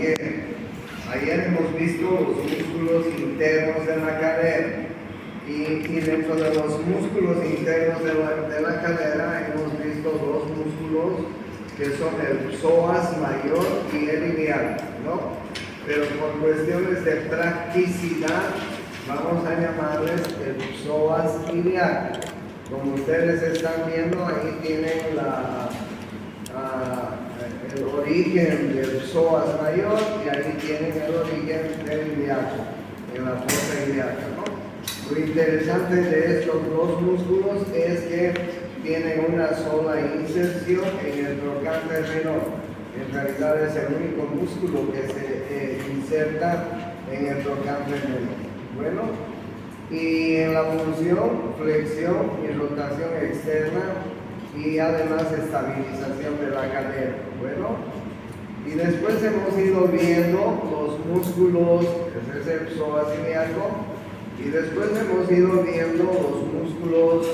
que ayer hemos visto los músculos internos de la cadera y dentro de los músculos internos de la cadera hemos visto dos músculos que son el psoas mayor y el iliaco, ¿no? Pero por cuestiones de practicidad vamos a llamarles el psoas iliaco. Como ustedes están viendo, ahí tienen el origen del psoas mayor y ahí tienen el origen del iliaco, en la fosa ilíaca, ¿no? Lo interesante de estos dos músculos es que tienen una sola inserción en el trocánter menor. En realidad es el único músculo que se inserta en el trocánter menor. Bueno, y en la función, flexión y rotación externa y además estabilización de la cadera. Bueno, y después hemos ido viendo los músculos, ese es el psoas ilíaco, y después hemos ido viendo los músculos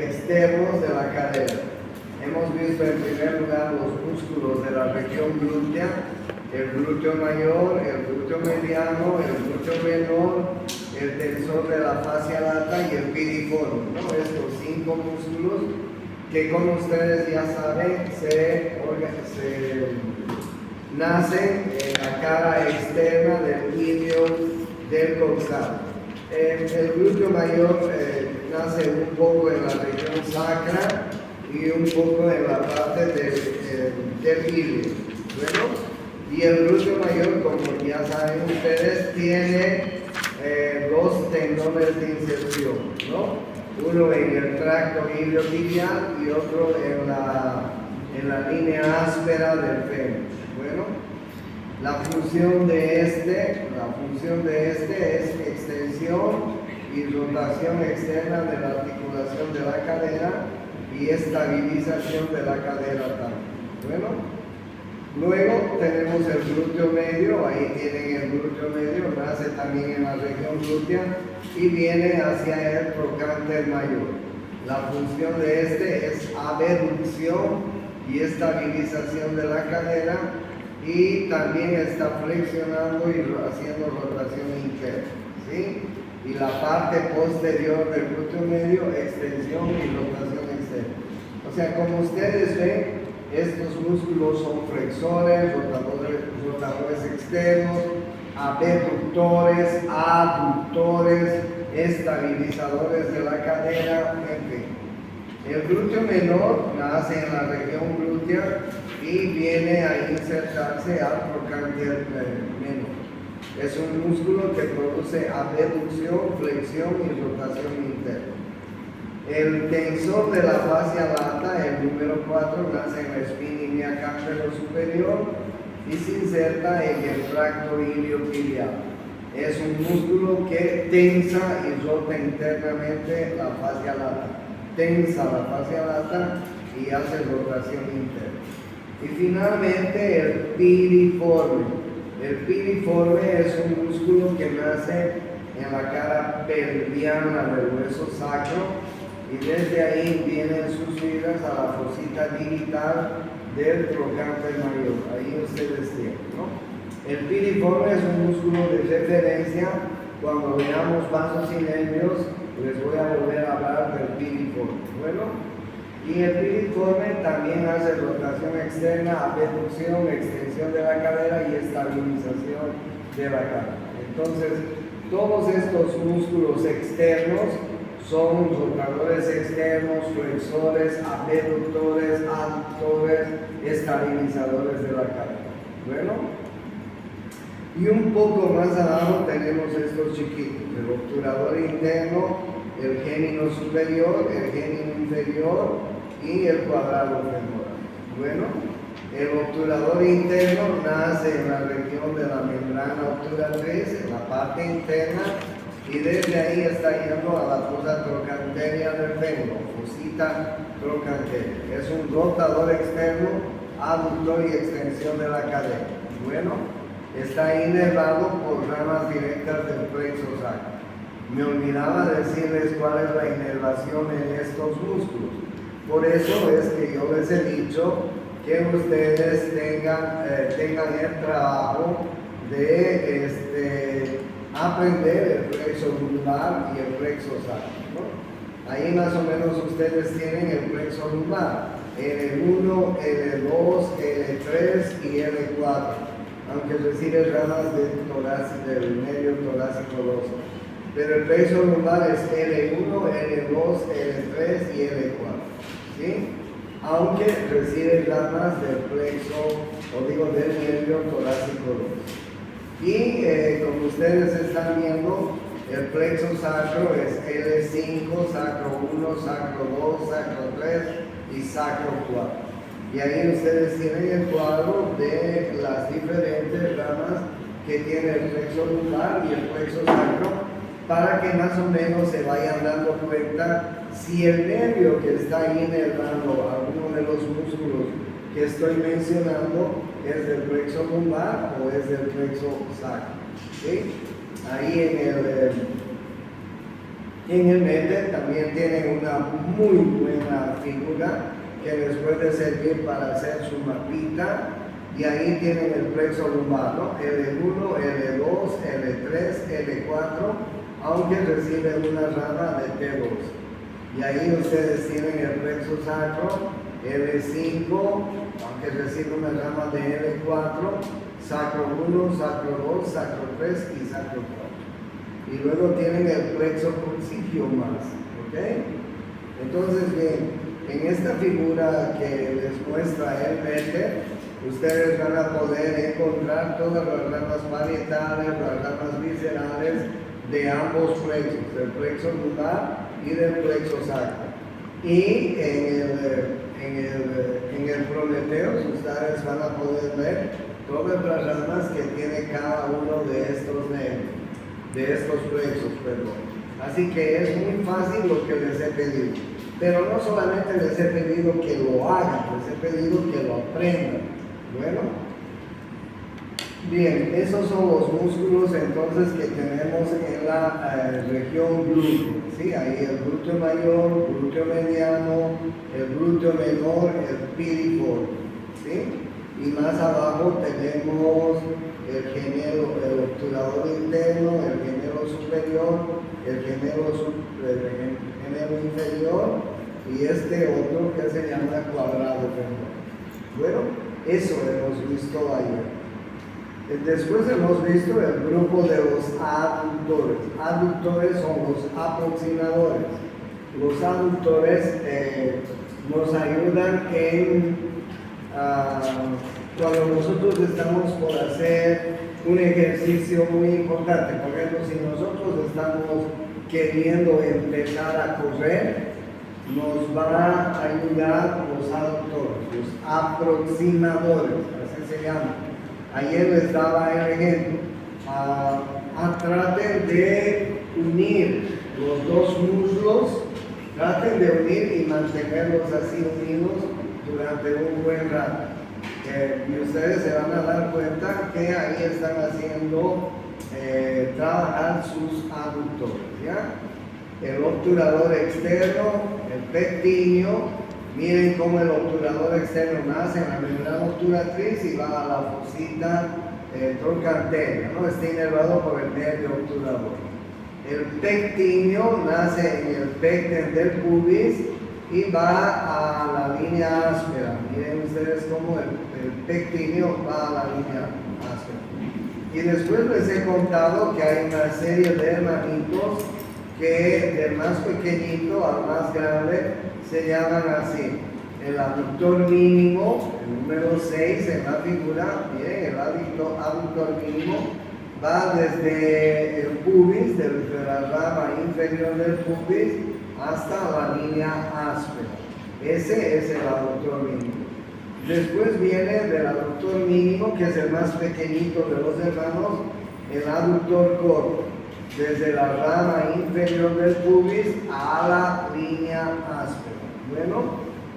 externos de la cadera. Hemos visto en primer lugar los músculos de la región glútea, el glúteo mayor, el glúteo mediano, el glúteo menor, el tensor de la fascia lata y el piriforme, ¿no? Estos 5 músculos que, como ustedes ya saben, nacen en la cara externa del ilio del coxal. El glúteo mayor nace un poco en la región sacra y un poco en la parte del ilio. Bueno, y el glúteo mayor, como ya saben ustedes, tiene dos tendones de inserción, ¿no? Uno en el tracto iliotibial y otro en la línea áspera del fémur. Bueno, la función de este es extensión y rotación externa de la articulación de la cadera y estabilización de la cadera también. Bueno, luego tenemos el glúteo medio, ahí tienen el glúteo medio, nace también en la región glútea y viene hacia el trocánter mayor. La función de este es abducción y estabilización de la cadera y también está flexionando y haciendo rotación interna, ¿sí? Y la parte posterior del glúteo medio, extensión y rotación externa. O sea, como ustedes ven, estos músculos son flexores, rotadores externos, abductores, aductores, estabilizadores de la cadera, en fin. El glúteo menor nace en la región glútea y viene a insertarse al trocánter menor. Es un músculo que produce abducción, flexión y rotación interna. El tensor de la fascia lata, el número 4, nace en la espina ilíaca superior y se inserta en el tracto iliotibial. Es un músculo que tensa y rota internamente la fascia lata. Tensa la fascia lata y hace rotación interna. Y finalmente el piriforme. El piriforme es un músculo que nace en la cara pelviana del hueso sacro y desde ahí vienen sus fibras a la fosita digital del trocánter mayor. Ahí ustedes tienen, ¿no? El piriforme es un músculo de referencia. Cuando veamos vasos y nervios, les voy a volver a hablar del piriforme. Bueno, y el piriforme también hace rotación externa, abducción, extensión de la cadera y estabilización de la cadera. Entonces, todos estos músculos externos son rotadores externos, flexores, abductores, aductores, estabilizadores de la cadera. Bueno, y un poco más abajo tenemos estos chiquitos, el obturador interno, el gémino superior, el gémino inferior y el cuadrado femoral. Bueno, el obturador interno nace en la región de la membrana obturatriz, en la parte interna, y desde ahí está yendo a la fosa trochanteria del fémur, fosita trochanteria. Es un rotador externo, aductor y extensión de la cadera. Bueno, está inervado por ramas directas del plexo sacro. Me olvidaba decirles cuál es la inervación en estos músculos. Por eso es que yo les he dicho que ustedes tengan el trabajo de aprender el plexo lumbar y el plexo sacro, ¿no? Ahí más o menos ustedes tienen el plexo lumbar, L1, L2, L3 y L4, aunque recibe ramas del medio torácico 2. Pero el plexo lumbar es L1, L2, L3 y L4, ¿sí? Aunque recibe ramas del plexo, del nervio torácico 2. Y como ustedes están viendo, el plexo sacro es L5, sacro 1, sacro 2, sacro 3 y sacro 4. Y ahí ustedes tienen el cuadro de las diferentes ramas que tiene el plexo lumbar y el plexo sacro, para que más o menos se vayan dando cuenta si el nervio que está inervando alguno de los músculos que estoy mencionando es del plexo lumbar o es del plexo sacro, ¿sí? Ahí en el mente también tienen una muy buena figura que les puede servir para hacer su mapita, y ahí tienen el plexo lumbar, ¿no? L1, L2, L3, L4, aunque recibe una rama de T2. Y ahí ustedes tienen el plexo sacro, L5, aunque recibe una rama de L4, sacro 1, sacro 2, sacro 3 y sacro 4. Y luego tienen el plexo crucifio más, ¿ok? Entonces, bien, en esta figura que les muestra el Becker, ustedes van a poder encontrar todas las ramas parietales, las ramas viscerales de ambos plexos, del plexo lumbar y del plexo sacro. Y en el Prometheus ustedes van a poder ver todas las ramas que tiene cada uno de estos nervios, de estos plexos, perdón. Así que es muy fácil lo que les he pedido. Pero no solamente les he pedido que lo hagan, les he pedido que lo aprendan. Bueno, bien, esos son los músculos entonces que tenemos en la región glútea, ¿sí? Ahí el glúteo mayor, glúteo mediano, el glúteo menor, el piriforme, ¿sí? Y más abajo tenemos el gemelo, el obturador interno, el gemelo superior, el gemelo inferior y este otro que se llama cuadrado femoral. Bueno, eso hemos visto ayer. Después hemos visto el grupo de los aductores. Aductores son los aproximadores. Los aductores nos ayudan cuando nosotros estamos por hacer un ejercicio muy importante. Por ejemplo, si nosotros estamos queriendo empezar a correr, nos van a ayudar los aductores, los aproximadores, así se llama. Ayer les daba el ejemplo. Traten de unir los dos muslos, traten de unir y mantenerlos así unidos durante un buen rato. Y ustedes se van a dar cuenta que ahí están haciendo trabajar sus aductores, ¿ya? El obturador externo, el pectíneo. Miren cómo el obturador externo nace en la membrana obturatriz y va a la fosita trochanteriana, ¿no? Está inervado por el nervio obturador. El pectíneo nace en el pecten del pubis y va a la línea áspera. Miren ustedes cómo el pectíneo va a la línea áspera. Y después les he contado que hay una serie de hermanitos que del más pequeñito al más grande se llaman así. El aductor mínimo, el número 6 en la figura, miren, el aductor mínimo va desde el pubis, desde la rama inferior del pubis hasta la línea áspera. Ese es el aductor mínimo. Después viene del aductor mínimo, que es el más pequeñito de los hermanos, el aductor corto, desde la rama inferior del pubis a la línea áspera. Bueno,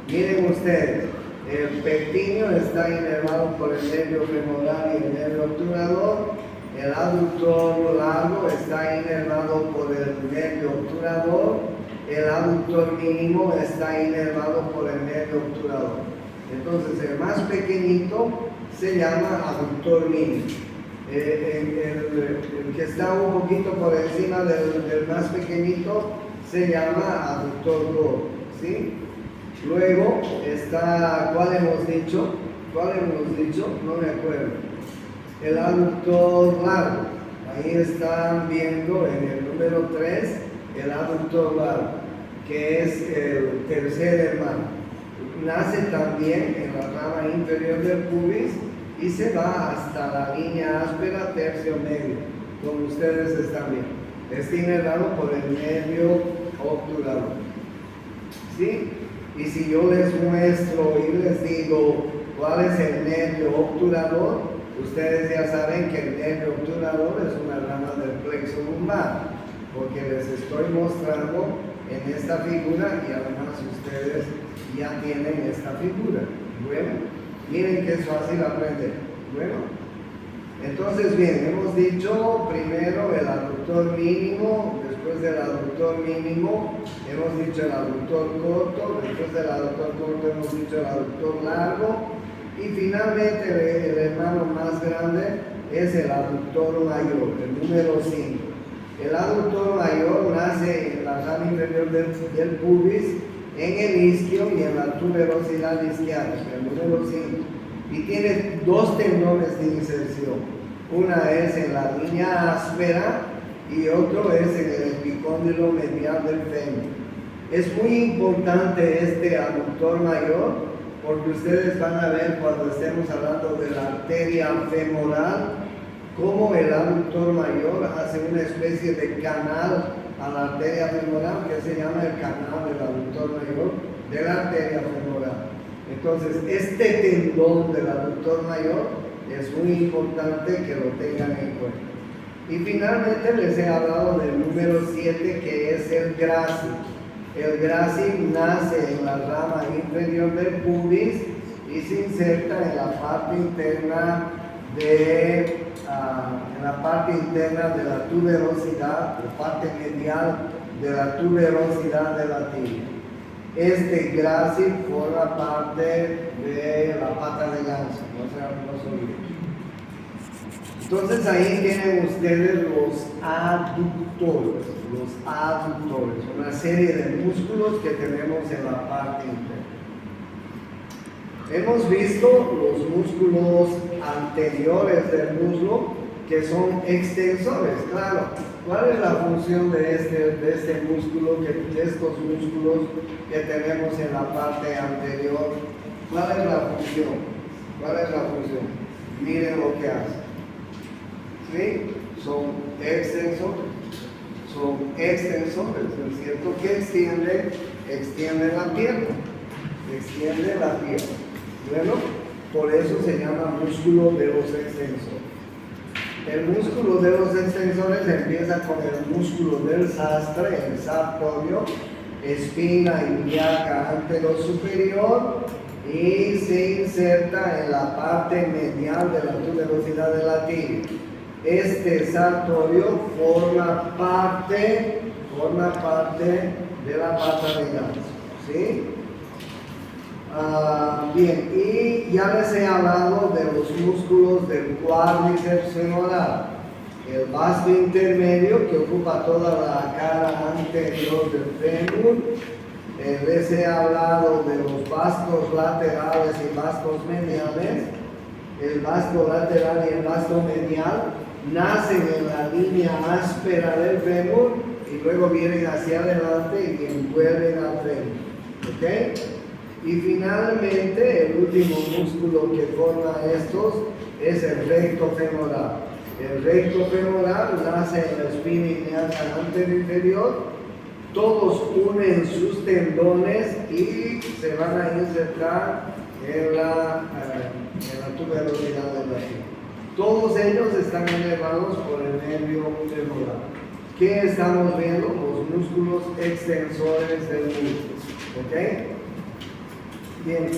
miren ustedes, el pectíneo está inervado por el nervio femoral y el nervio obturador. El aductor largo está inervado por el nervio obturador. El aductor mínimo está inervado por el nervio obturador. Entonces el más pequeñito se llama aductor mínimo. El que está un poquito por encima del más pequeñito se llama aductor gordo, ¿sí? Luego está, ¿cuál hemos dicho? No me acuerdo. El aductor largo. Ahí están viendo en el número 3 el aductor largo, que es el tercer hermano. Nace también en la rama inferior del pubis y se va hasta la línea áspera tercio medio, como ustedes están viendo. Está inervado por el nervio obturador. ¿Sí? Y si yo les muestro y les digo cuál es el nervio obturador, ustedes ya saben que el nervio obturador es una rama del plexo lumbar, porque les estoy mostrando en esta figura y además ustedes ya tienen esta figura. Bueno, miren que es fácil aprender. Bueno, entonces bien, hemos dicho primero el aductor mínimo, después del aductor mínimo hemos dicho el aductor corto, después del aductor corto hemos dicho el aductor largo y finalmente el hermano más grande es el aductor mayor, el número 5. El aductor mayor nace en la rama inferior del pubis, en el isquio y en la tuberosidad isquiática, el número 5. Y tiene dos tendones de inserción. Una es en la línea áspera y otro es en el epicóndilo medial del fémur. Es muy importante este aductor mayor porque ustedes van a ver cuando estemos hablando de la arteria femoral cómo el aductor mayor hace una especie de canal a la arteria femoral que se llama el canal del aductor mayor de la arteria femoral. Entonces, este tendón del aductor mayor es muy importante que lo tengan en cuenta. Y finalmente les he hablado del número 7 que es el grácil. El grácil nace en la rama inferior del pubis y se inserta en la parte interna de la tuberosidad, la parte medial de la tuberosidad de la tibia. Este grácil forma parte de la pata de ganso, no se olviden. Entonces ahí tienen ustedes los aductores, una serie de músculos que tenemos en la parte interna. Hemos visto los músculos anteriores del muslo que son extensores, claro. ¿Cuál es la función de este músculo, de estos músculos que tenemos en la parte anterior? ¿Cuál es la función? Miren lo que hacen. ¿Sí? Son extensores, ¿no es cierto? ¿Qué extienden la pierna? Bueno, por eso se llama músculo de los extensores. El músculo de los extensores empieza con el músculo del sastre, el sartorio, espina ilíaca antero superior y se inserta en la parte medial de la tuberosidad de la tibia. Este sartorio forma parte de la pata de ganso, ¿sí? Bien, y ya les he hablado de los músculos del cuádriceps femoral, el vasto intermedio que ocupa toda la cara anterior del fémur. Les he hablado de los vastos laterales y vastos mediales. El vasto lateral y el vasto medial nacen en la línea áspera del fémur y luego vienen hacia adelante y envuelven al fémur. ¿Ok? Y finalmente, el último músculo que forma estos es el recto femoral. El recto femoral nace en la espina ilíaca anterior inferior. Todos unen sus tendones y se van a insertar en la tuberosidad de la tibia. Todos ellos están inervados por el nervio femoral. ¿Qué estamos viendo? Los músculos extensores del muslo. ¿Ok? Bien,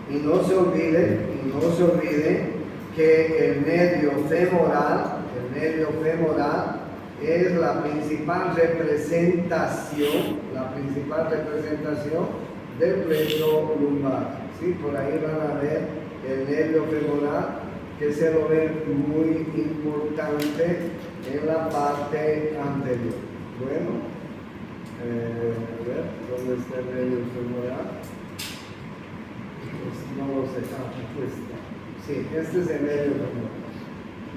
y no se olvide que el nervio femoral es la principal representación del plexo lumbar. ¿Sí? Por ahí van a ver el nervio femoral, que se lo ve muy importante en la parte anterior. Bueno, a ver, ¿dónde está el nervio femoral? Pues no lo sé, aquí está. Sí, este es el nervio femoral.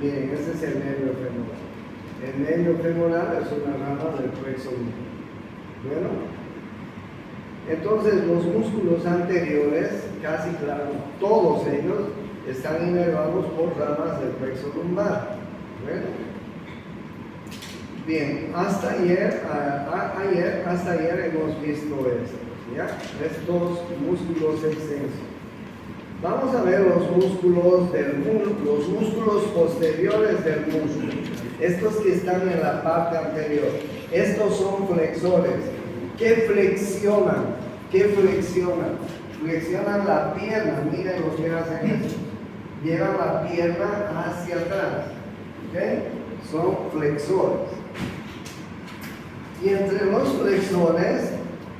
Miren, este es el nervio femoral. El nervio femoral es una rama del plexo lumbar. Bueno, entonces los músculos anteriores, casi claro, todos ellos están inervados por ramas del plexo lumbar. Bueno, bien, hasta ayer hemos visto esto, ¿ya? Estos músculos extensos. Vamos a ver los músculos los músculos posteriores del músculo, estos que están en la parte anterior. Estos son flexores. ¿Qué flexionan? ¿Qué flexionan? Flexionan la pierna. Miren lo que hacen eso. Llevan la pierna hacia atrás. ¿Okay? Son flexores. Y entre los flexores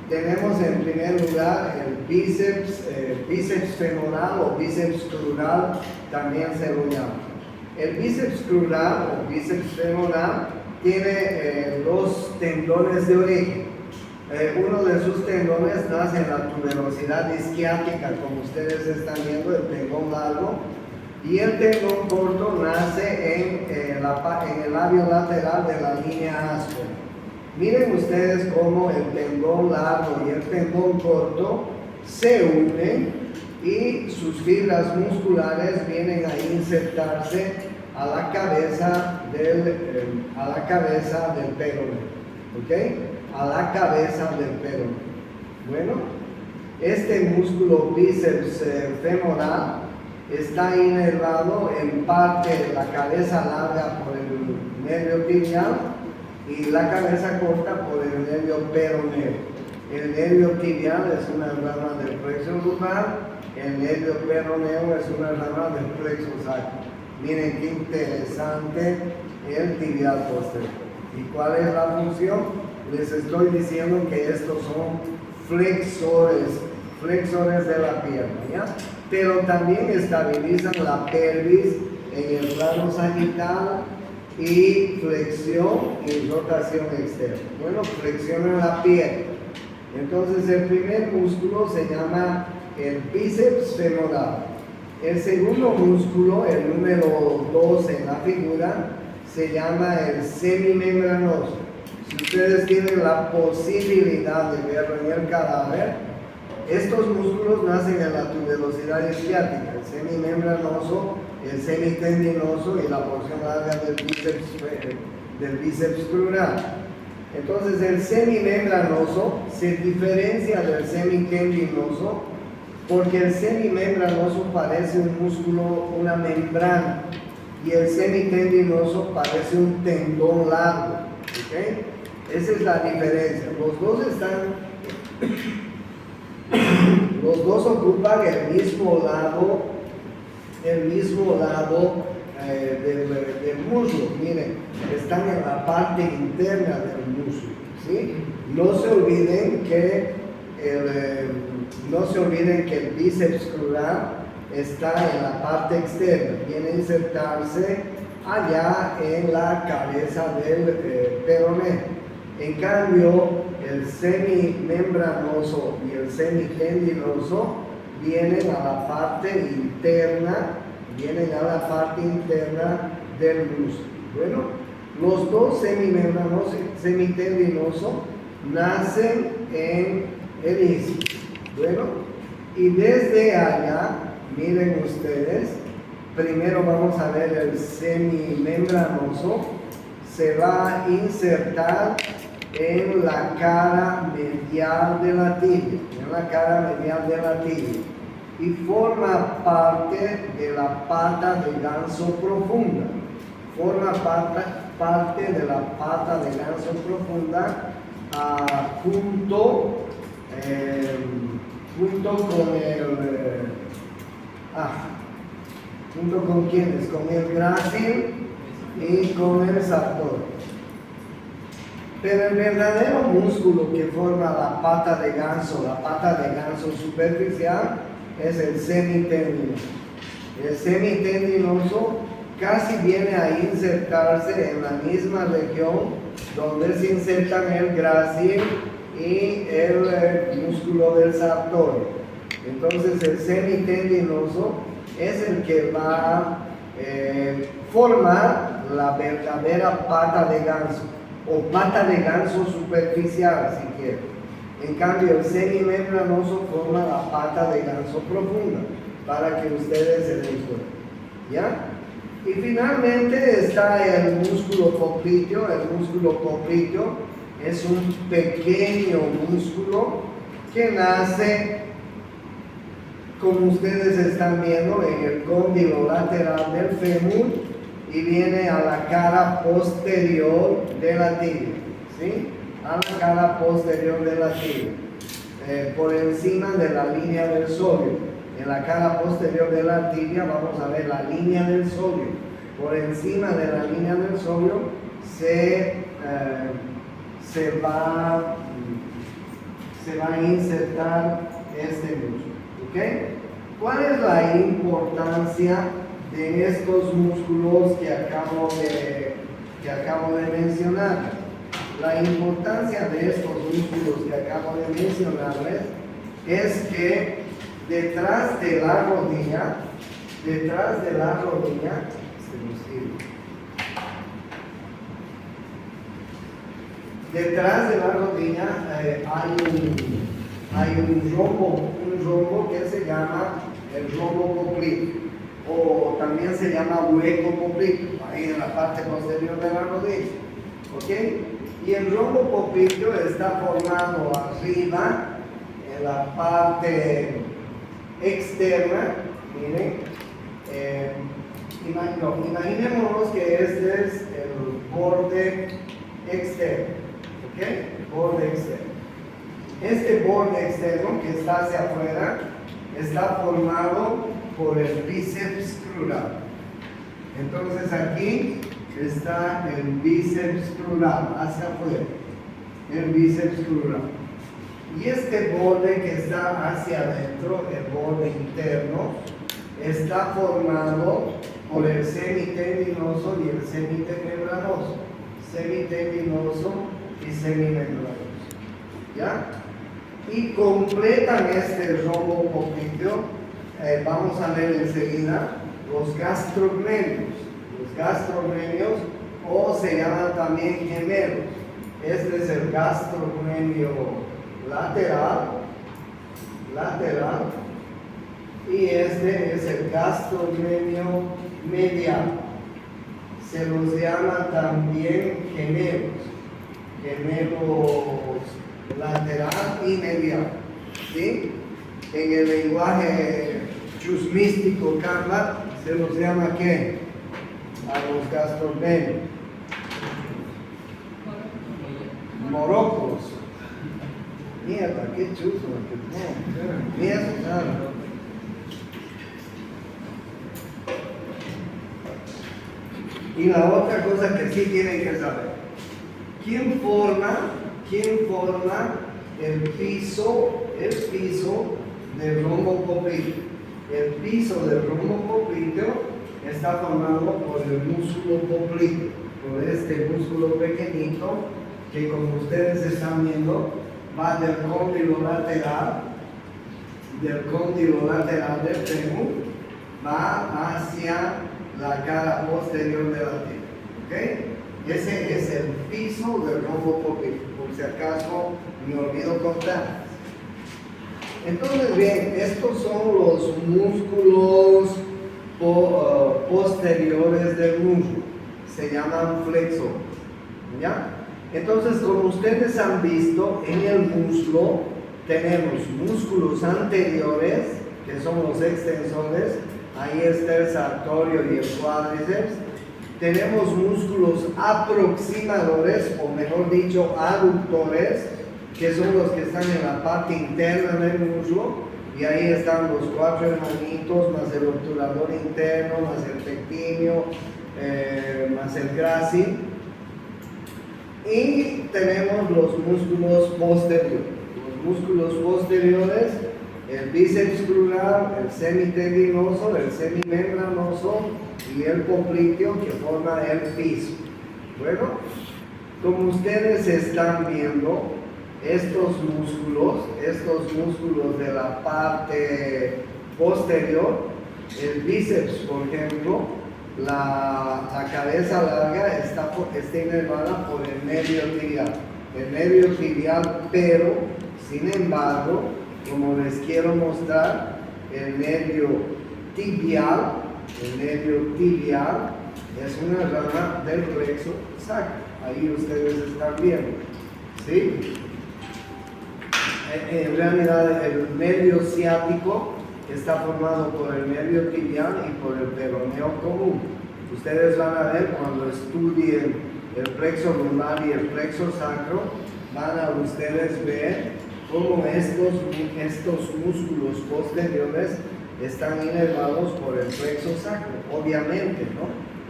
tenemos en primer lugar el bíceps femoral o bíceps crural, también se lo llama. El bíceps crural o bíceps femoral tiene los tendones de origen. Uno de sus tendones nace en la tuberosidad isquiática, como ustedes están viendo, el tendón largo, y el tendón corto nace en el labio lateral de la línea áspera. Miren ustedes cómo el tendón largo y el tendón corto se unen y sus fibras musculares vienen a insertarse a la cabeza del peroné. ¿Ok? A la cabeza del peroné. Bueno, este músculo bíceps femoral está inervado en parte de la cabeza larga por el nervio tibial y la cabeza corta por el nervio peroneo. El nervio tibial es una rama del plexo lumbar, el nervio peroneo es una rama del plexo sacro. Miren qué interesante el tibial posterior. ¿Y cuál es la función? Les estoy diciendo que estos son flexores de la pierna, ¿ya? Pero también estabilizan la pelvis en el plano sagital y flexión y rotación externa. Bueno, flexionan la pierna. Entonces el primer músculo se llama el bíceps femoral. El segundo músculo, el número 2 en la figura, se llama el semimembranoso. Si ustedes tienen la posibilidad de verlo en el cadáver, estos músculos nacen en la tuberosidad isquiática, el semimembranoso, el semitendinoso y la porción larga del bíceps crural. Entonces el semimembranoso se diferencia del semitendinoso porque el semimembranoso parece un músculo, una membrana, y el semitendinoso parece un tendón largo. ¿Okay? Esa es la diferencia. Los dos ocupan el mismo lado del muslo. Miren, están en la parte interna del muslo, ¿sí? No se olviden que el bíceps crural está en la parte externa, viene a insertarse allá en la cabeza del peroné. En cambio, el semimembranoso y el semitendinoso vienen a la parte interna del músculo. Bueno, los dos semimembranosos y semitendinoso nacen en el isquio. Bueno, y desde allá, miren ustedes, primero vamos a ver el semimembranoso, se va a insertar en la cara medial de la tibia, y forma parte de la pata de ganso profunda. Junto con quienes, con el grácil y con el sartor. Pero el verdadero músculo que forma la pata de ganso superficial, es el semitendinoso. El semitendinoso casi viene a insertarse en la misma región donde se insertan el grácil y el músculo del sartorio. Entonces el semitendinoso es el que va a formar la verdadera pata de ganso, o pata de ganso superficial si quiere. En cambio el semimembranoso forma la pata de ganso profunda, para que ustedes se den cuenta. ¿Ya? Y finalmente está el músculo popliteo. El músculo popliteo es un pequeño músculo que nace, como ustedes están viendo, en el cóndilo lateral del fémur y viene a la cara posterior de la tibia, ¿sí? A la cara posterior de la tibia, por encima de la línea del sóleo. En la cara posterior de la tibia vamos a ver la línea del sóleo. Por encima de la línea del sóleo se va a insertar este músculo. ¿Okay? ¿Cuál es la importancia de estos músculos que acabo de mencionar? La importancia de estos músculos que acabo de mencionarles es que detrás de la rodilla, hay un rombo que se llama el rombo popliteo, o también se llama hueco popliteo, ahí en la parte posterior de la rodilla. ¿Ok? Y el rombo popliteo está formado arriba, en la parte externa. Miren, imaginémonos que este es el borde externo. ¿Ok? Borde externo. Este borde externo que está hacia afuera está formado por el bíceps crural. Entonces aquí está el bíceps crural hacia afuera, el bíceps crural. Y este borde que está hacia adentro, el borde interno, está formado por el semitendinoso y el semitendinoso. Semitendinoso y semimembranoso. ¿Ya? Y completan este rombo popliteo, vamos a ver enseguida, los gastrocnemios. Los gastrocnemios, o se llaman también gemelos. Este es el gastrocnemio lateral, y este es el gastrocnemio medial. Se los llama también gemelos lateral y medial, ¿sí? En el lenguaje chusmístico Kamba se los llama ¿qué? A los gastrocnemios morocos. Mierda, qué chuzo. Mierda, nada. Y la otra cosa que sí tienen que saber, ¿quién forma el piso del rombo popliteo? El piso del rombo popliteo está formado por el músculo popliteo, por este músculo pequeñito que, como ustedes están viendo, va del cóndilo lateral del fémur, va hacia la cara posterior de la tibia. ¿Okay? Ese es el piso del rombo popliteo, por si acaso me olvido contar. Entonces, bien, estos son los músculos posteriores del muslo, se llaman flexores. ¿Ya? Entonces, como ustedes han visto, en el muslo tenemos músculos anteriores, que son los extensores, ahí está el sartorio y el cuádriceps. Tenemos músculos aproximadores, o mejor dicho, aductores, que son los que están en la parte interna del muslo, y ahí están los 4 hermanitos, más el obturador interno, más el pectíneo, más el grácil. Y tenemos los músculos posteriores. Los músculos posteriores, el bíceps crural, el semitendinoso, el semimembranoso y el popliteo que forma el piso. Bueno, como ustedes están viendo, estos músculos de la parte posterior, el bíceps, por ejemplo, la cabeza larga está inervada por el nervio tibial. El nervio tibial, pero, sin embargo, como les quiero mostrar, el nervio tibial es una rama del plexo sacro. Ahí ustedes están viendo, ¿sí? En realidad el nervio ciático está formado por el nervio tibial y por el peroneo común. Ustedes van a ver cuando estudien el plexo lumbar y el plexo sacro, van a ustedes ver cómo estos músculos posteriores están inervados por el plexo sacro. Obviamente, ¿no?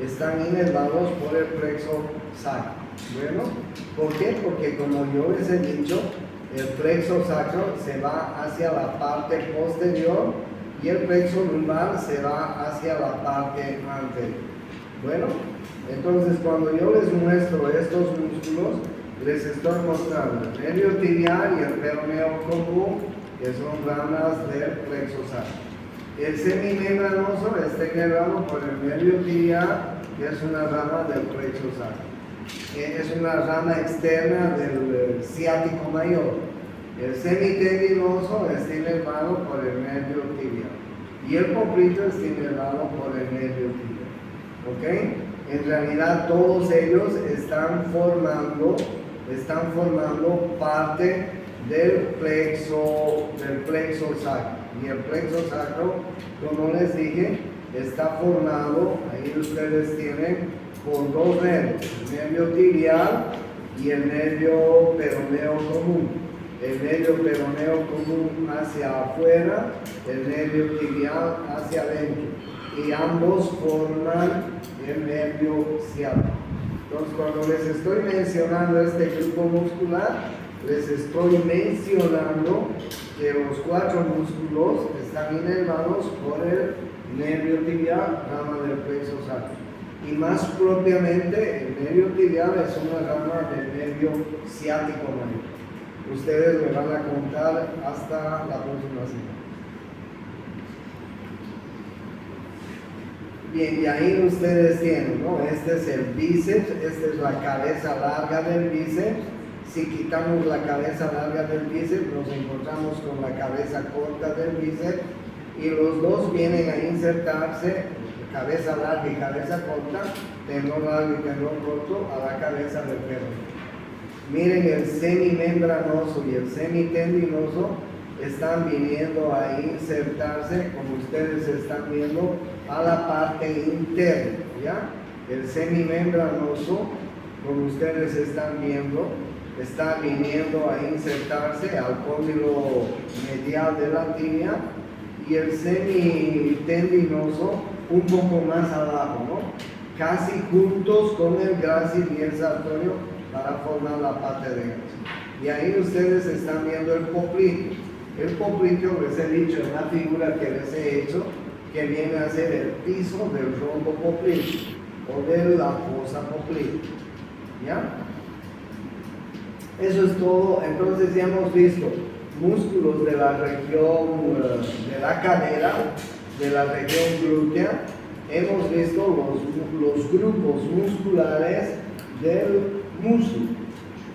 Están inervados por el plexo sacro. Bueno, ¿por qué? Porque como yo les he dicho, el plexo sacro se va hacia la parte posterior y el plexo lumbar se va hacia la parte anterior. Bueno, entonces cuando yo les muestro estos músculos, les estoy mostrando el nervio tibial y el peroneo común, que son ramas del plexo sacro. El semimembranoso está inervado por el nervio tibial, que es una rama del plexo sacro. Es una rama externa del ciático mayor. El semitendinoso está inervado por el nervio tibial y el popliteo está inervado por el nervio tibial. ¿Ok? En realidad todos ellos están formando parte del plexo sacro. Y el plexo sacro, como les dije, está formado, ahí ustedes tienen, por dos nervios, el nervio tibial y el nervio peroneo común. El nervio peroneo común hacia afuera, el nervio tibial hacia adentro. Y ambos forman el nervio ciático. Entonces, cuando les estoy mencionando este grupo muscular, les estoy mencionando que los cuatro músculos están inervados por el nervio tibial, rama del plexo sacro. Y más propiamente, el nervio tibial es una rama del nervio ciático mayor. Ustedes me van a contar hasta la próxima semana. Bien, y ahí ustedes tienen, ¿no? Este es el bíceps, esta es la cabeza larga del bíceps. Si quitamos la cabeza larga del bíceps, nos encontramos con la cabeza corta del bíceps y los dos vienen a insertarse, cabeza larga y cabeza corta, tendón largo y tendón corto, a la cabeza del peroneo. Miren, el semimembranoso y el semitendinoso están viniendo a insertarse, como ustedes están viendo, a la parte interna, ¿ya? El semimembranoso, como ustedes están viendo, está viniendo a insertarse al cóndilo medial de la tibia, y el semitendinoso un poco más abajo, ¿no? Casi juntos con el grácil y el sartorio para formar la parte de grácil. Y ahí ustedes están viendo el popliteo. El popliteo, les he dicho en la figura que les he hecho, que viene a ser el piso del rombo popliteo o de la fosa popliteo. ¿Ya? Eso es todo. Entonces ya hemos visto músculos de la región de la cadera, de la región glútea. Hemos visto los grupos musculares del músculo.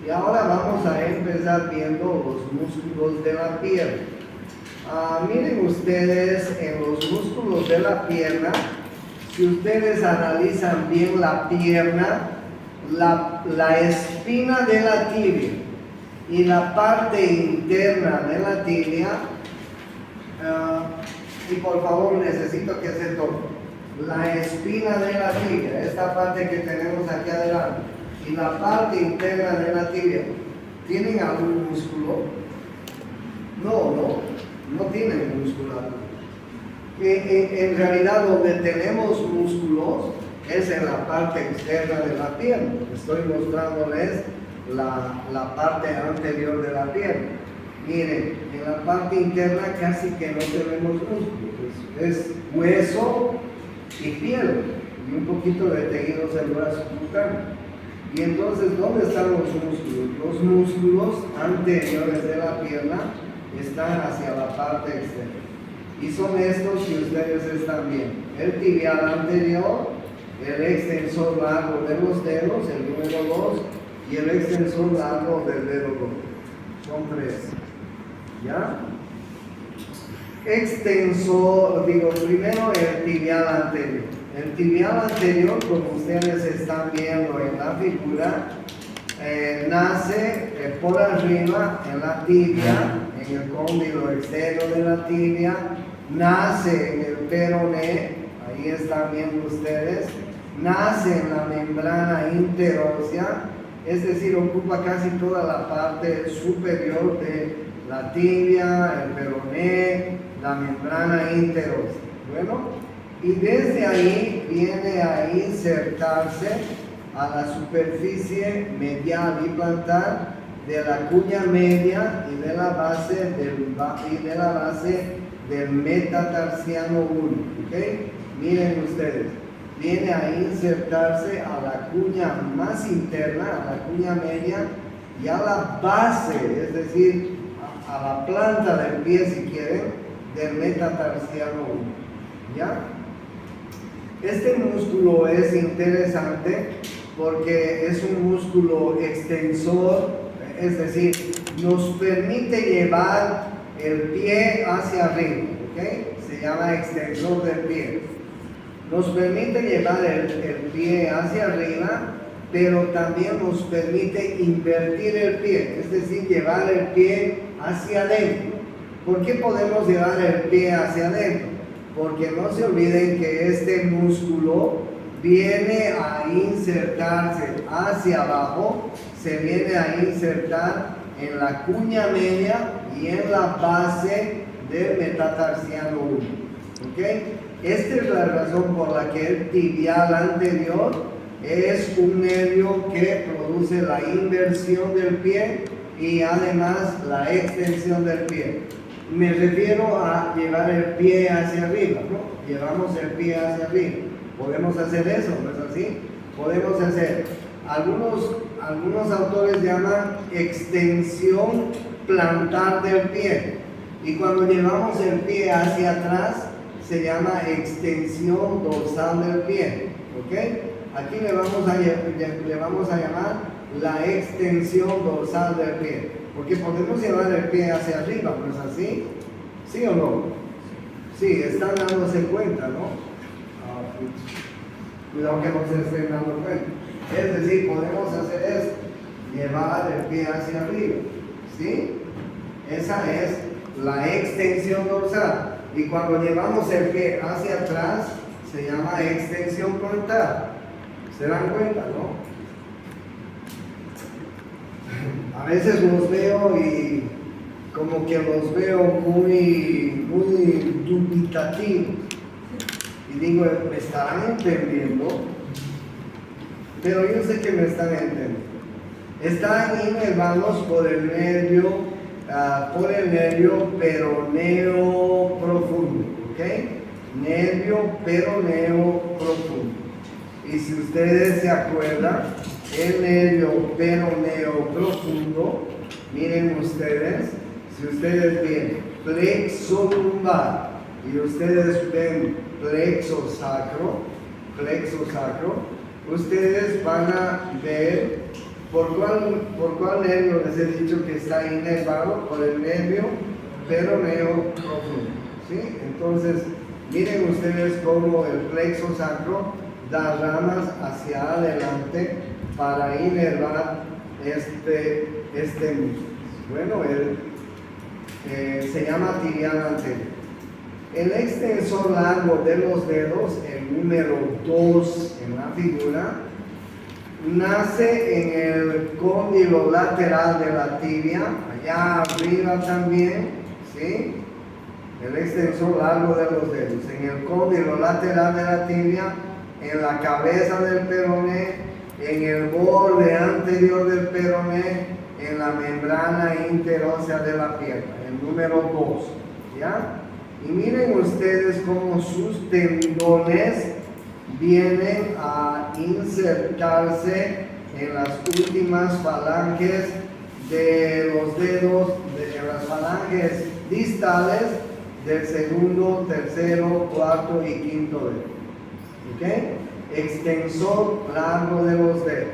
Y ahora vamos a empezar viendo los músculos de la pierna. Miren ustedes en los músculos de la pierna, si ustedes analizan bien la pierna, la espina de la tibia y la parte interna de la tibia, y por favor necesito que se toque, la espina de la tibia, esta parte que tenemos aquí adelante, y la parte interna de la tibia, ¿tienen algún músculo? No tienen musculatura. En realidad donde tenemos músculos es en la parte externa de la pierna. Estoy mostrándoles la parte anterior de la pierna. Miren, en la parte interna casi que no tenemos músculos, es hueso y piel y un poquito de tejido celular subcutáneo. Y entonces, ¿dónde están los músculos? Los músculos anteriores de la pierna están hacia la parte externa. Y son estos que ustedes están viendo. El tibial anterior, el extensor largo de los dedos, el número 2, y el extensor largo del dedo 2. Son 3. ¿Ya? Extensor, primero el tibial anterior. El tibial anterior, como ustedes están viendo en la figura, nace por arriba en la tibia, en el cóndilo externo de la tibia, nace en el peroné, ahí están viendo ustedes, nace en la membrana interósea, es decir, ocupa casi toda la parte superior de la tibia, el peroné, la membrana interósea. Bueno, y desde ahí viene a insertarse a la superficie medial y plantar de la cuña media y de la base del metatarsiano 1. ¿Okay? Miren ustedes, viene a insertarse a la cuña más interna, a la cuña media y a la base, es decir, a la planta del pie, si quieren, del metatarsiano 1. ¿Ya? Este músculo es interesante porque es un músculo extensor, es decir, nos permite llevar el pie hacia arriba, ¿okay? Se llama extensor del pie. Nos permite llevar el pie hacia arriba, pero también nos permite invertir el pie, es decir, llevar el pie hacia adentro. ¿Por qué podemos llevar el pie hacia adentro? Porque no se olviden que este músculo viene a insertarse hacia abajo, se viene a insertar en la cuña media y en la base del metatarsiano 1. ¿Okay? Esta es la razón por la que el tibial anterior es un nervio que produce la inversión del pie y además la extensión del pie. Me refiero a llevar el pie hacia arriba, ¿no? Llevamos el pie hacia arriba. Podemos hacer eso, ¿no es así? Podemos hacer. Algunos autores llaman extensión plantar del pie. Y cuando llevamos el pie hacia atrás, se llama extensión dorsal del pie. ¿Ok? Aquí le vamos a llamar la extensión dorsal del pie. Porque podemos llevar el pie hacia arriba, ¿no es así? ¿Sí o no? Sí, están dándose cuenta, ¿no? Cuidado que no se estén dando cuenta. Es decir, podemos hacer esto, llevar el pie hacia arriba, ¿sí? Esa es la extensión dorsal. Y cuando llevamos el pie hacia atrás, se llama extensión plantar. ¿Se dan cuenta, no? A veces los veo y como que los veo muy dubitativos. Y digo, ¿me estarán entendiendo? Pero yo sé que me están entendiendo. Están inervados por el nervio peroneo profundo. ¿Ok? Nervio peroneo profundo. Y si ustedes se acuerdan, el nervio peroneo profundo, miren ustedes, si ustedes ven plexo lumbar y ustedes ven plexo sacro, ustedes van a ver por cuál nervio les he dicho que está inervado, por el nervio peroneo profundo. ¿Sí? Entonces, miren ustedes cómo el plexo sacro da ramas hacia adelante para inervar este músculo. Bueno, se llama tibial anterior. El extensor largo de los dedos, el número 2 en la figura, nace en el cóndilo lateral de la tibia, allá arriba también, ¿sí? El extensor largo de los dedos, en el cóndilo lateral de la tibia, en la cabeza del peroné en el borde anterior del peroné, en la membrana interósea de la pierna, el número 2, ¿ya? Y miren ustedes cómo sus tendones vienen a insertarse en las últimas falanges de los dedos, en las falanges distales del segundo, tercero, cuarto y quinto dedo. ¿Ok? Extensor largo de los dedos.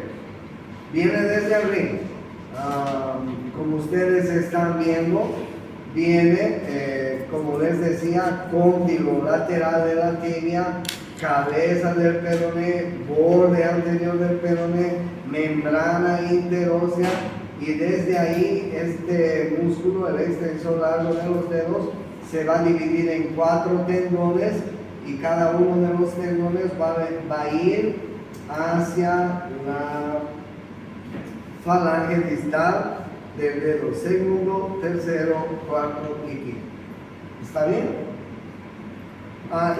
Viene desde arriba. Como ustedes están viendo, viene, como les decía, cóndilo lateral de la tibia, cabeza del peroné, borde anterior del peroné, membrana interósea, y desde ahí este músculo, el extensor largo de los dedos, se va a dividir en 4 tendones, y cada uno de los tendones va a ir hacia la falange distal del dedo segundo, tercero, cuarto y quinto. ¿Está bien?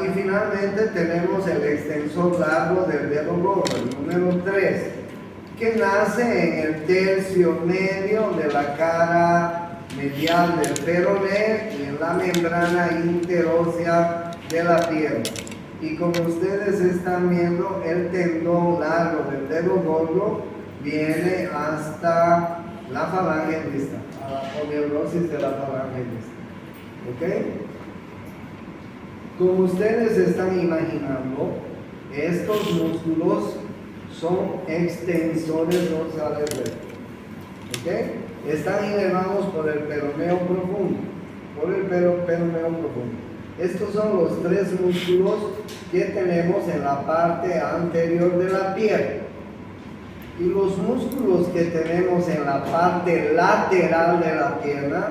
Y finalmente tenemos el extensor largo del dedo gordo, el número 3, que nace en el tercio medio de la cara medial del peroné y en la membrana interósea de la pierna. Y como ustedes están viendo, el tendón largo del dedo gordo viene hasta la falange distal, a la aponeuriosis de la falange distal. ¿Ok? Como ustedes están imaginando, estos músculos son extensores dorsales rectos. ¿Ok? Están inervados por el peroneo profundo. Peroneo profundo. Estos son los 3 músculos que tenemos en la parte anterior de la pierna. Y los músculos que tenemos en la parte lateral de la pierna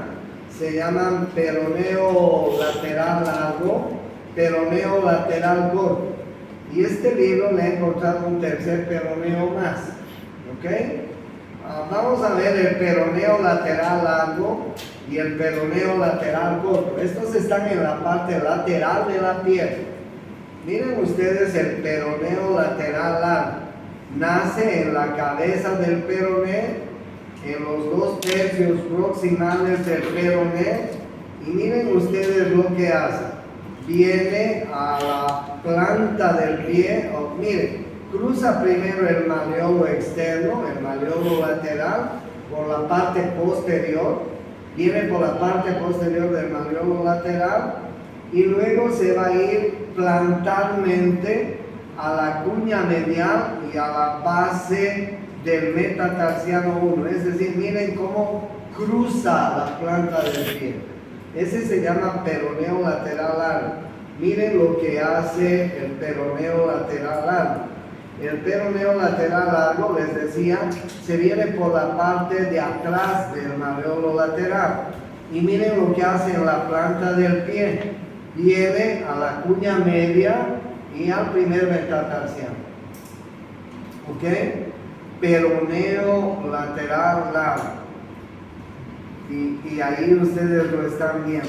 se llaman peroneo lateral largo, peroneo lateral corto. Y este libro le he encontrado un tercer peroneo más. ¿Ok? Vamos a ver el peroneo lateral largo y el peroneo lateral corto. Estos están en la parte lateral de la pierna. Miren ustedes el peroneo lateral largo. Nace en la cabeza del peroné, en los 2 tercios proximales del peroné, y miren ustedes lo que hace. Viene a la planta del pie, miren, cruza primero el maleolo externo, el maleolo lateral, por la parte posterior, viene por la parte posterior del maleolo lateral, y luego se va a ir plantarmente a la cuña medial y a la base del metatarsiano 1. Es decir, miren cómo cruza la planta del pie. Ese se llama peroneo lateral largo. Miren lo que hace el peroneo lateral largo. El peroneo lateral largo, les decía, se viene por la parte de atrás del maleolo lateral. Y miren lo que hace en la planta del pie. Viene a la cuña media y al primer metatarsiano. ¿Ok? Peroneo lateral largo. Y ahí ustedes lo están viendo.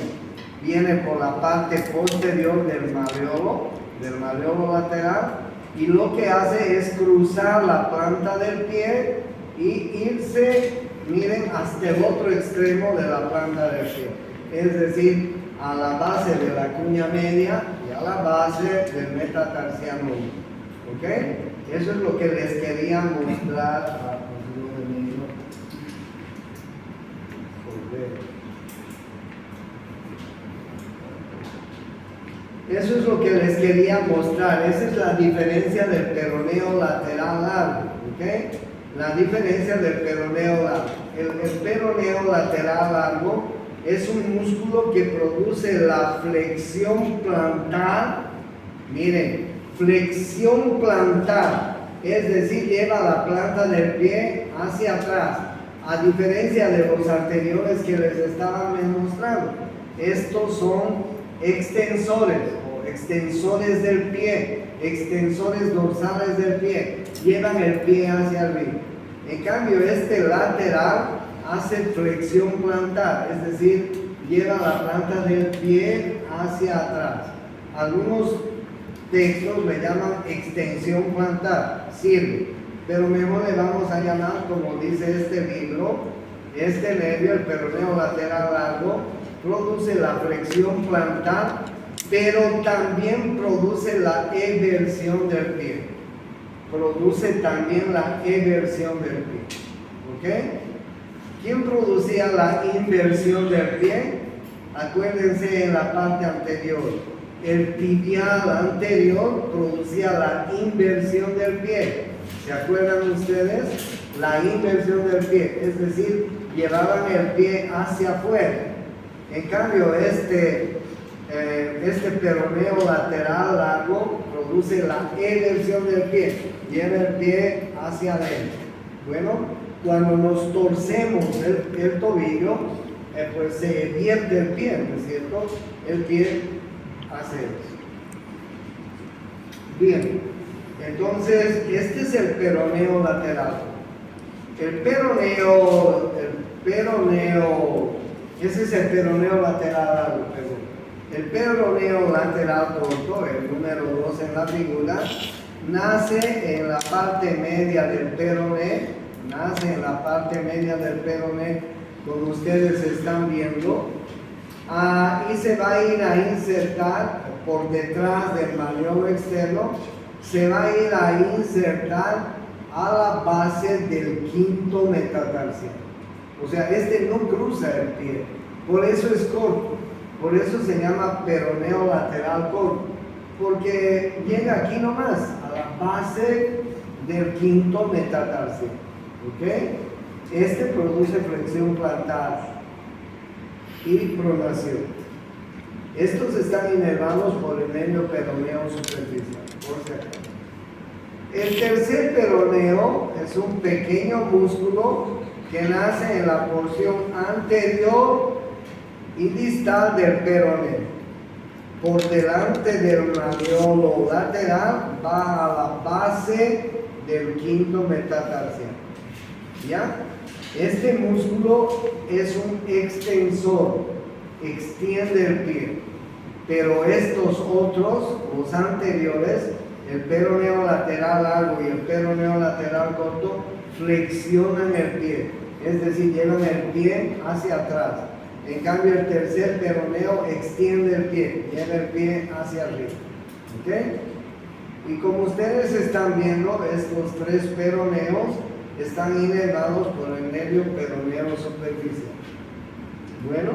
Viene por la parte posterior del maleolo lateral, y lo que hace es cruzar la planta del pie y irse, miren, hasta el otro extremo de la planta del pie. Es decir, a la base de la cuña media y a la base del metatarsiano 1. ¿Ok? Eso es lo que les quería mostrar. Eso es lo que les quería mostrar. Esa es la diferencia del peroneo lateral largo. ¿Ok? La diferencia del peroneo largo. El peroneo lateral largo es un músculo que produce la flexión plantar. Miren, flexión plantar. Es decir, lleva la planta del pie hacia atrás. A diferencia de los anteriores que les estaban mostrando. Estos son extensores o extensores del pie, extensores dorsales del pie, llevan el pie hacia arriba. En cambio, este lateral hace flexión plantar, es decir, lleva la planta del pie hacia atrás. Algunos textos le llaman extensión plantar, sirve, pero mejor le vamos a llamar, como dice este libro, este nervio, el peroneo lateral largo, produce la flexión plantar, pero también produce la eversión del pie. Produce también la eversión del pie. ¿Ok? ¿Quién producía la inversión del pie? Acuérdense en la parte anterior. El tibial anterior producía la inversión del pie. ¿Se acuerdan ustedes? La inversión del pie, es decir, llevaban el pie hacia afuera. En cambio, este peroneo lateral largo produce la eversión del pie, lleva el pie hacia adentro. Bueno, cuando nos torcemos el tobillo, pues se vierte el pie, ¿no es cierto? El pie hace eso. Bien, entonces este es el peroneo lateral. Ese es el peroneo lateral largo, perdón. El peroneo lateral corto, el número 2 en la figura, nace en la parte media del peroné, como ustedes están viendo, y se va a ir a insertar por detrás del maniobro externo, se va a ir a insertar a la base del quinto metatarsiano. O sea, este no cruza el pie, por eso es corto, por eso se llama peroneo lateral corto, porque llega aquí nomás, a la base del quinto metatarsiano. ¿Ok? Este produce flexión plantar y pronación. Estos están inervados por el nervio peroneo superficial, por si acaso. El tercer peroneo es un pequeño músculo que nace en la porción anterior y distal del peroneo. Por delante del radiolo lateral va a la base del quinto metatarsiano. ¿Ya? Este músculo es un extensor, extiende el pie, pero estos otros, los anteriores, el peroneo lateral largo y el peroneo lateral corto, flexionan el pie, es decir, llevan el pie hacia atrás. En cambio, el tercer peroneo extiende el pie, lleva el pie hacia arriba. ¿Ok? Y como ustedes están viendo, estos tres peroneos están inervados por el nervio peroneo superficial. Bueno,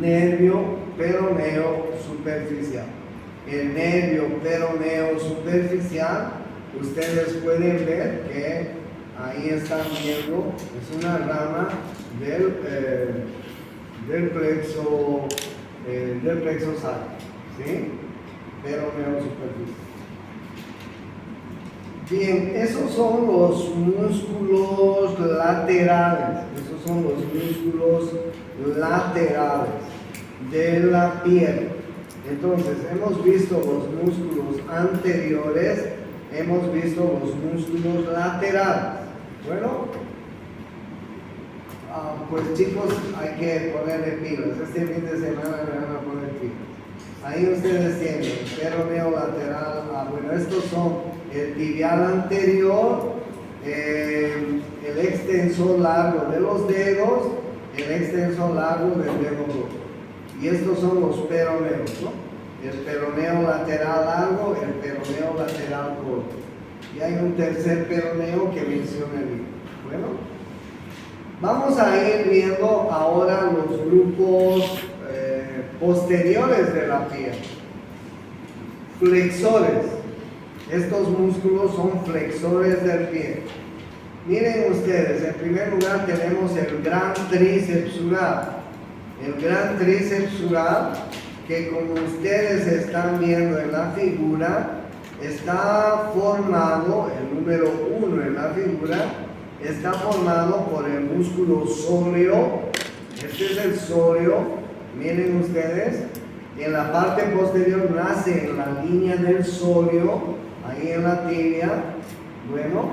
nervio peroneo superficial. El nervio peroneo superficial, ustedes pueden ver que ahí están viendo, es una rama del plexo sacro, ¿sí? Peroneo superficial. Bien, esos son los músculos laterales, de la pierna. Entonces, hemos visto los músculos anteriores, hemos visto los músculos laterales. Bueno, pues chicos, hay que ponerle pilas. Este fin de semana le van a poner pilas. Ahí ustedes tienen peroneo lateral. Bueno, estos son el tibial anterior, el extensor largo de los dedos, el extensor largo del dedo gordo. Y estos son los peroneos, ¿no? El peroneo lateral largo, el peroneo lateral corto. Y hay un tercer peroneo que menciona el libro. Bueno, vamos a ir viendo ahora los grupos posteriores de la pierna. Flexores. Estos músculos son flexores del pie. Miren ustedes, en primer lugar tenemos el gran tríceps sural. El gran tríceps sural, que como ustedes están viendo en la figura, está formado, el número 1 en la figura, está formado por el músculo sóleo. Este es el sóleo. Miren ustedes, en la parte posterior nace en la línea del sóleo, ahí en la tibia. Bueno,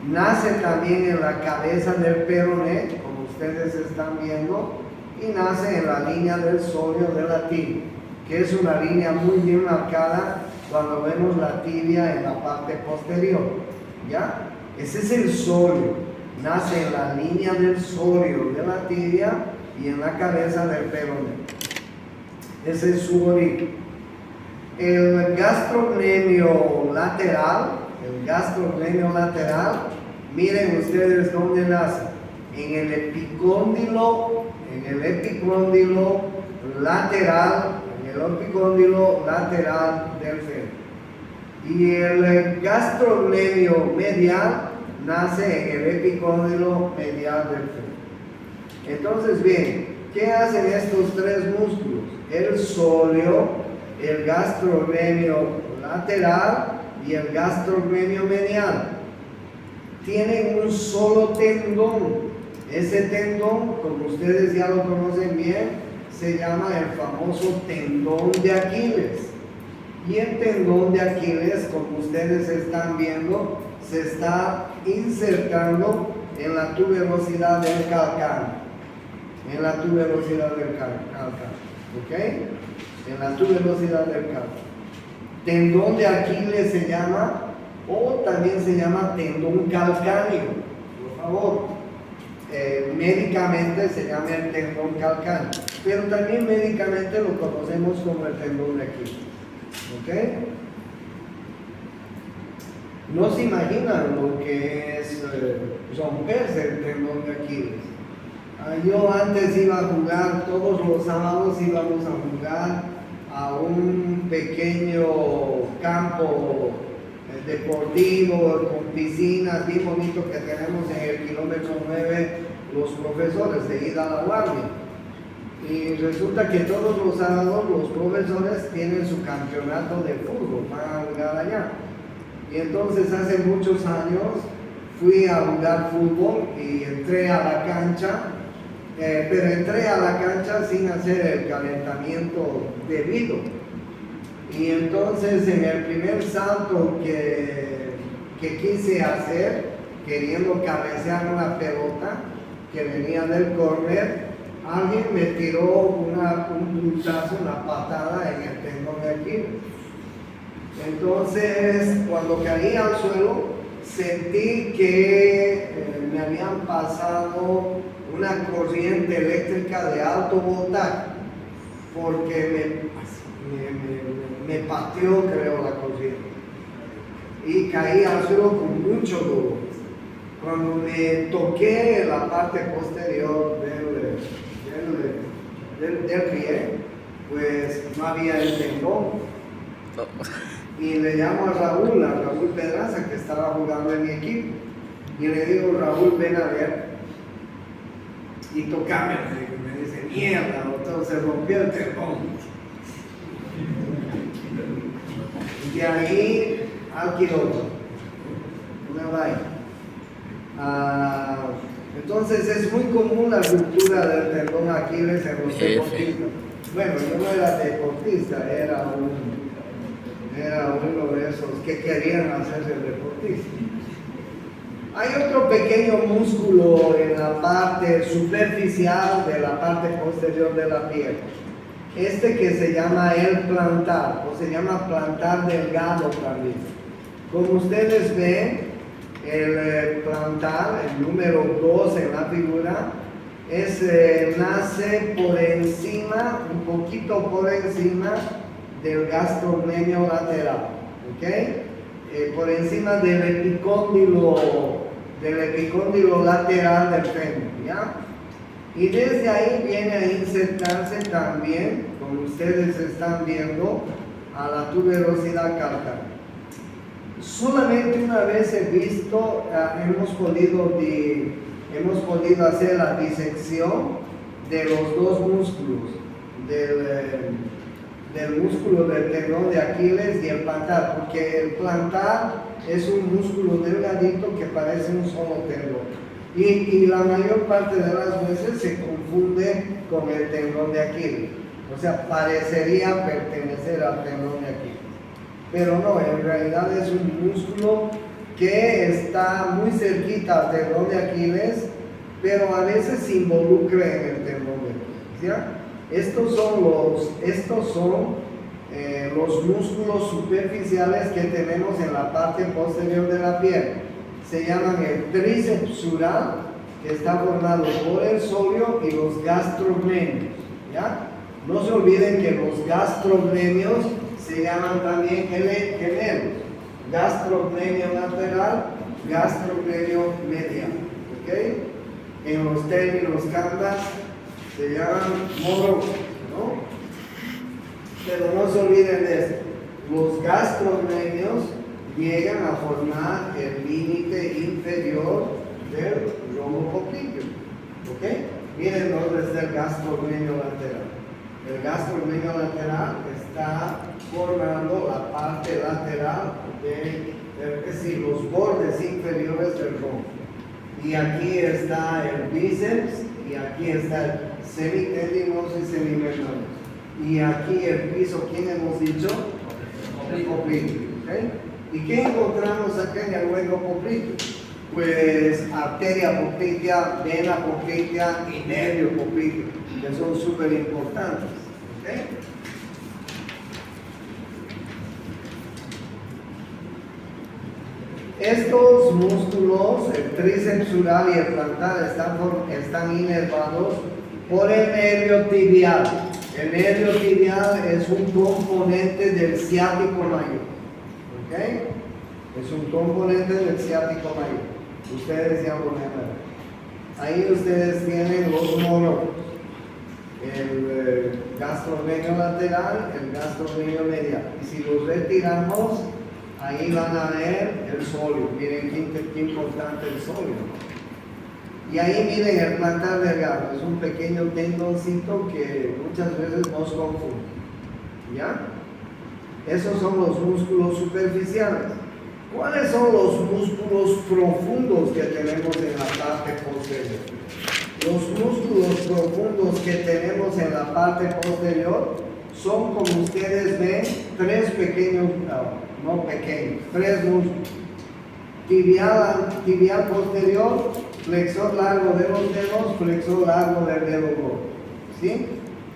nace también en la cabeza del peroné, como ustedes están viendo, y nace en la línea del sóleo de la tibia, que es una línea muy bien marcada cuando vemos la tibia en la parte posterior, ¿ya? Ese es el sóleo, nace en la línea del sóleo de la tibia y en la cabeza del peroné. Ese es su origen. El gastrocnemio lateral, miren ustedes dónde nace, en el epicóndilo lateral, del fémur. Y el gastrocnemio medial nace en el epicóndilo medial del fémur. Entonces, bien, ¿qué hacen estos tres músculos? El sóleo, el gastrocnemio lateral y el gastrocnemio medial. Tienen un solo tendón. Ese tendón, como ustedes ya lo conocen bien, se llama el famoso tendón de Aquiles. Y el tendón de Aquiles, como ustedes están viendo, se está insertando en la tuberosidad del calcáneo. ¿Ok? En la tuberosidad del calcáneo. Tendón de Aquiles se llama, o también se llama tendón calcáneo. Por favor. Médicamente se llama el tendón calcáneo, pero también médicamente lo conocemos como el tendón de Aquiles. ¿Ok? No se imaginan lo que es romperse el tendón de Aquiles. Yo antes iba a jugar, todos los sábados íbamos a jugar a un pequeño campo deportivo, con piscinas, bien bonito que tenemos en el kilómetro 9, los profesores de ida a la guardia. Y resulta que todos los sábados los profesores tienen su campeonato de fútbol, van a jugar allá. Y entonces hace muchos años fui a jugar fútbol y entré a la cancha, pero entré a la cancha sin hacer el calentamiento debido. Y entonces en el primer salto que quise hacer, queriendo cabecear una pelota que venía del córner, alguien me tiró un puntazo, una patada en el tendón de Aquiles. Entonces cuando caí al suelo sentí que me habían pasado una corriente eléctrica de alto voltaje, porque me pateó, creo, la corriente y caí al suelo con mucho dolor. Cuando me toqué la parte posterior del pie, pues no había el tendón. Y le llamo a Raúl Pedraza, que estaba jugando en mi equipo, y le digo: Raúl, ven a ver y tocame. Me dice: mierda, doctor, se rompió el tendón. Y de ahí al quirófano, una vaina. Entonces es muy común la ruptura del tendón Aquiles en los deportistas. Bueno, yo no era deportista, era uno de esos que querían hacerse deportista. Hay otro pequeño músculo en la parte superficial de la parte posterior de la piel. Que se llama el plantar, o se llama plantar delgado también. Como ustedes ven, el plantar, el número 2 en la figura, nace por encima, un poquito por encima del gastrocnemio lateral, ¿ok? Por encima del epicóndilo lateral del fémur, ¿ya? Y desde ahí viene a insertarse también, como ustedes están viendo, a la tuberosidad calcánea. Solamente una vez he visto, hemos podido hacer la disección de los dos músculos, del músculo del tendón de Aquiles y el plantar, porque el plantar es un músculo delgadito que parece un solo tendón. Y la mayor parte de las veces se confunde con el tendón de Aquiles. O sea, parecería pertenecer al tendón de Aquiles. Pero no, en realidad es un músculo que está muy cerquita al tendón de Aquiles, pero a veces se involucra en el tendón de Aquiles, ¿ya? Estos son los músculos superficiales que tenemos en la parte posterior de la piel. Se llaman el tríceps sural, que está formado por el sóleo y los gastrocnemios, ¿ya? No se olviden que los gastrocnemios se llaman también gemelos. Gastrocnemio lateral, gastrocnemio medial, ¿ok? En los términos canvas se llaman moros, ¿no? Pero no se olviden de esto. Los gastrocnemios llegan a formar el límite inferior del lomo popliteo, ¿ok? Miren dónde está el gastrocnemio lateral. El gastrocnemio lateral está formando la parte lateral es decir, los bordes inferiores del lomo. Y aquí está el bíceps, y aquí está el semitendinoso y semimerinoso. Y aquí el piso, ¿quién hemos dicho? El popliteo, ¿ok? ¿Y qué encontramos acá en el hueco popliteo? Pues arteria poplitea, vena poplitea y nervio popliteo, que son súper importantes, ¿ok? Estos músculos, el tríceps sural y el plantar, están inervados por el nervio tibial. El nervio tibial es un componente del ciático mayor, ¿ok? Es un componente del ciático mayor. Ustedes ya lo ven. Ahí ustedes tienen los moros. El gastrocnemio lateral, el gastrocnemio medial. Y si los retiramos, ahí van a ver el sóleo. Miren qué importante el sóleo. Y ahí miren el plantar delgado. Es un pequeño tendoncito que muchas veces nos confunde. ¿Ya? Esos son los músculos superficiales. ¿Cuáles son los músculos profundos que tenemos en la parte posterior? Los músculos profundos que tenemos en la parte posterior son, como ustedes ven, tres músculos. Tibial posterior, flexor largo de los dedos, flexor largo del dedo gordo. ¿Sí?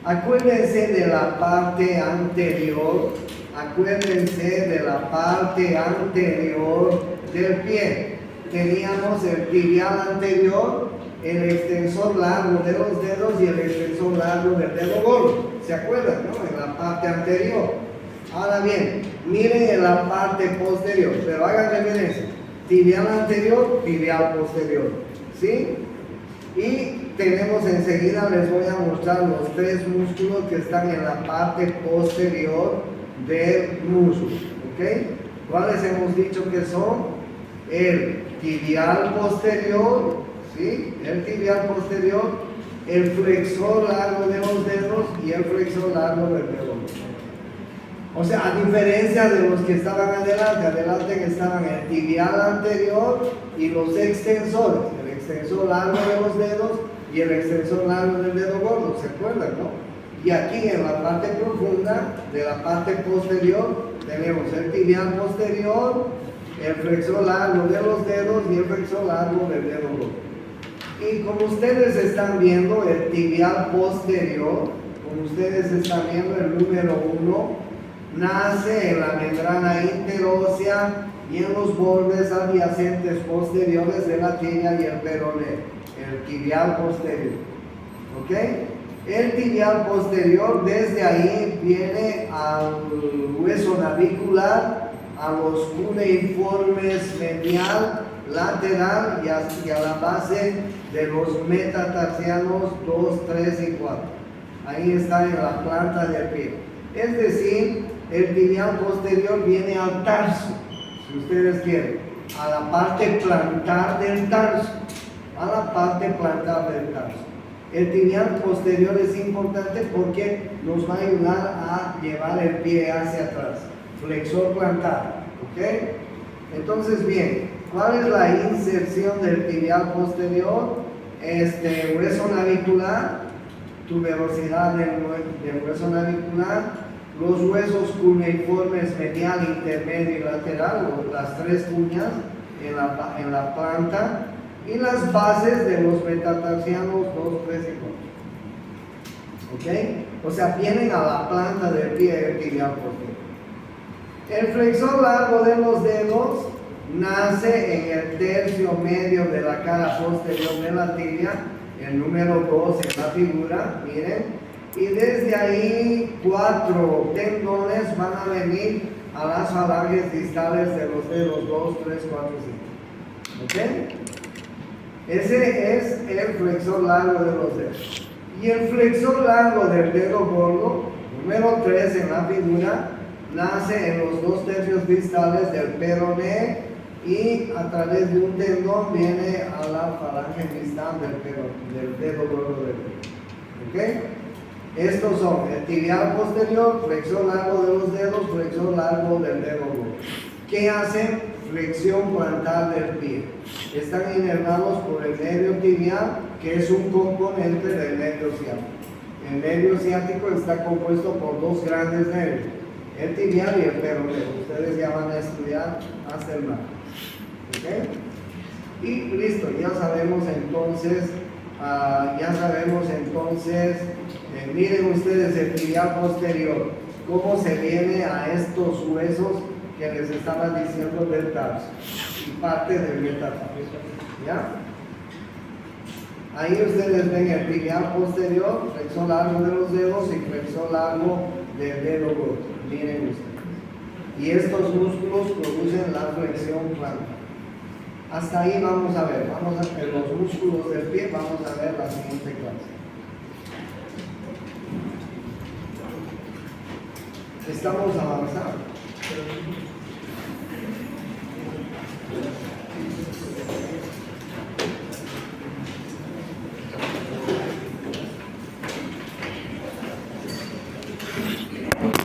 Acuérdense de la parte anterior. Acuérdense de la parte anterior del pie. Teníamos el tibial anterior, el extensor largo de los dedos y el extensor largo del dedo gordo. ¿Se acuerdan, no? En la parte anterior. Ahora bien, miren en la parte posterior, pero hagan referencia. Tibial anterior, tibial posterior. ¿Sí? Y tenemos enseguida, les voy a mostrar los tres músculos que están en la parte posterior del músculo, ¿ok? ¿Cuáles hemos dicho que son? El tibial posterior, ¿sí? El tibial posterior, el flexor largo de los dedos y el flexor largo del dedo. O sea, a diferencia de los que estaban adelante estaban el tibial anterior y los extensores, el extensor largo de los dedos y el extensor largo del dedo gordo, ¿se acuerdan, no? Y aquí en la parte profunda de la parte posterior tenemos el tibial posterior, el flexor largo de los dedos y el flexor largo del dedo gordo. Y como ustedes están viendo el tibial posterior, como ustedes están viendo el número 1, nace en la membrana interósea y en los bordes adyacentes posteriores de la tibia y el peroné, el tibial posterior. ¿Ok? El tibial posterior desde ahí viene al hueso navicular, a los cuneiformes medial, lateral y hacia la base de los metatarsianos 2, 3 y 4. Ahí está en la planta del pie. Es decir, el tibial posterior viene al tarso, si ustedes quieren, a la parte plantar del tarso, a la parte plantar del tarso. El tibial posterior es importante porque nos va a ayudar a llevar el pie hacia atrás, flexor plantar, ¿ok? Entonces, bien, ¿cuál es la inserción del tibial posterior? Hueso navicular, tuberosidad del hueso navicular, los huesos cuneiformes medial, intermedio y lateral, las tres cuñas en la planta, y las bases de los metatarsianos 2, 3 y 4. ¿Ok? O sea, vienen a la planta del pie el tibial posterior. El flexor largo de los dedos nace en el tercio medio de la cara posterior de la tibia, el número 2 en la figura, miren. Y desde ahí 4 tendones van a venir a las falanges distales de los dedos 2, 3, 4, 5. ¿Ok? Ese es el flexor largo de los dedos. Y el flexor largo del dedo gordo, número 3 en la figura, nace en los 2 tercios distales del peroné y a través de un tendón viene a la falange distal del dedo gordo del dedo. ¿Ok? Estos son el tibial posterior, flexor largo de los dedos, flexor largo del dedo gordo. ¿Qué hacen? Flexión plantar del pie. Están inervados por el nervio tibial, que es un componente del nervio ciático. El nervio ciático está compuesto por 2 grandes nervios, el tibial y el peroné. Ustedes ya van a estudiar hasta el martes. ¿Okay? Y listo, ya sabemos entonces, miren ustedes el tibial posterior, cómo se viene a estos huesos que les estaba diciendo del tarso y parte del metatarso. ¿Ya? Ahí ustedes ven el tibial posterior, flexor largo de los dedos y flexor largo del dedo gordo. Miren ustedes. Y estos músculos producen la flexión plantar. Hasta ahí vamos a ver. Vamos a ver los músculos del pie. Vamos a ver la siguiente clase. Estamos avanzando.